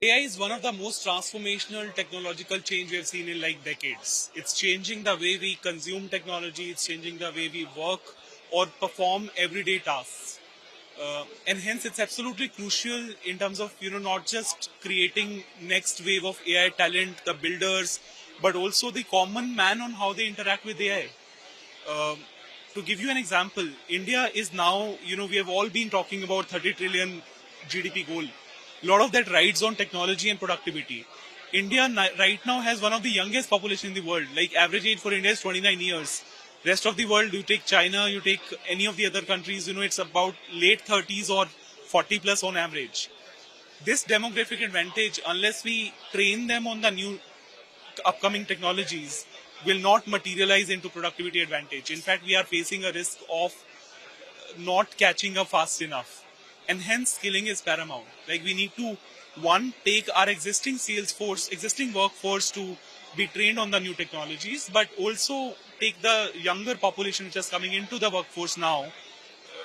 AI is one of the most transformational technological change we have seen in like decades. It's changing the way we consume technology, it's changing the way we work or perform everyday tasks. And hence it's absolutely crucial in terms of, not just creating next wave of AI talent, the builders, but also the common man on how they interact with AI. Um, to give you an example, India is now, we have all been talking about 30 trillion GDP goal. A lot of that rides on technology and productivity. India right now has one of the youngest population in the world. Like average age for India is 29 years. Rest of the world, you take China, you take any of the other countries, it's about late 30s or 40 plus on average. This demographic advantage, unless we train them on the new upcoming technologies, will not materialize into productivity advantage. In fact, we are facing a risk of not catching up fast enough. And hence skilling is paramount. Like we need to, one, take our existing sales force, existing workforce to be trained on the new technologies, but also take the younger population which is coming into the workforce now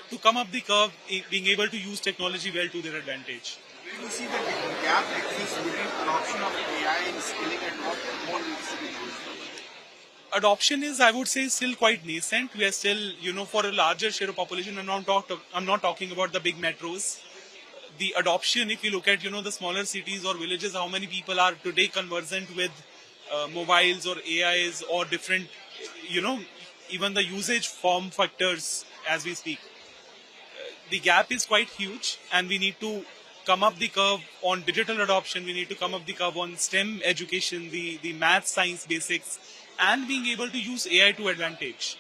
to come up the curve, being able to use technology well to their advantage. Do you see that the gap exists between adoption of AI and skilling and what more needs to be done? Adoption is, I would say, still quite nascent. We are still, for a larger share of population, I'm not talking about the big metros. The adoption, if you look at, the smaller cities or villages, how many people are today conversant with mobiles or AIs or different, even the usage form factors as we speak. The gap is quite huge and we need to come up the curve on digital adoption. We need to come up the curve on STEM education, the math, science basics, and being able to use AI to advantage.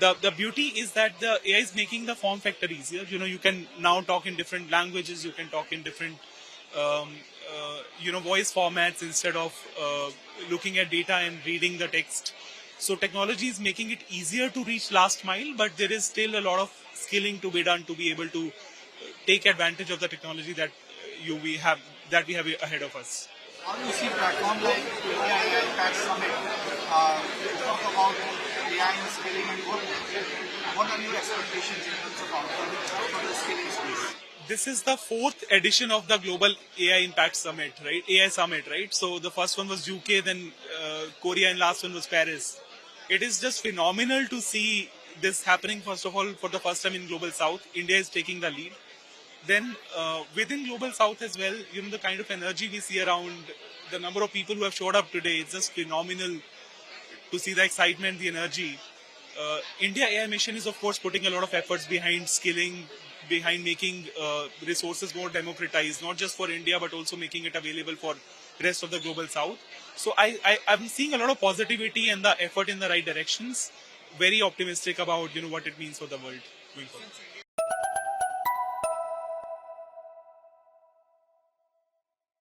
The beauty is that the AI is making the form factor easier. You can now talk in different languages. You can talk in different, voice formats instead of looking at data and reading the text. So technology is making it easier to reach last mile, but there is still a lot of skilling to be done to be able to take advantage of the technology that we have ahead of us. How do you see platform like IndiaAI Impact Summit talk about AI and skilling and what are your expectations in terms of outcome for the skilling space? This is the fourth edition of the Global AI Impact Summit, right? AI Summit, right? So the first one was UK, then Korea, and last one was Paris. It is just phenomenal to see this happening, first of all, for the first time in Global South. India is taking the lead. Then within Global South as well, the kind of energy we see around, the number of people who have showed up today, it's just phenomenal to see the excitement, the energy. IndiaAI Mission is, of course, putting a lot of efforts behind skilling, behind making resources more democratized, not just for India, but also making it available for the rest of the Global South. So I'm seeing a lot of positivity and the effort in the right directions. Very optimistic about, what it means for the world going forward.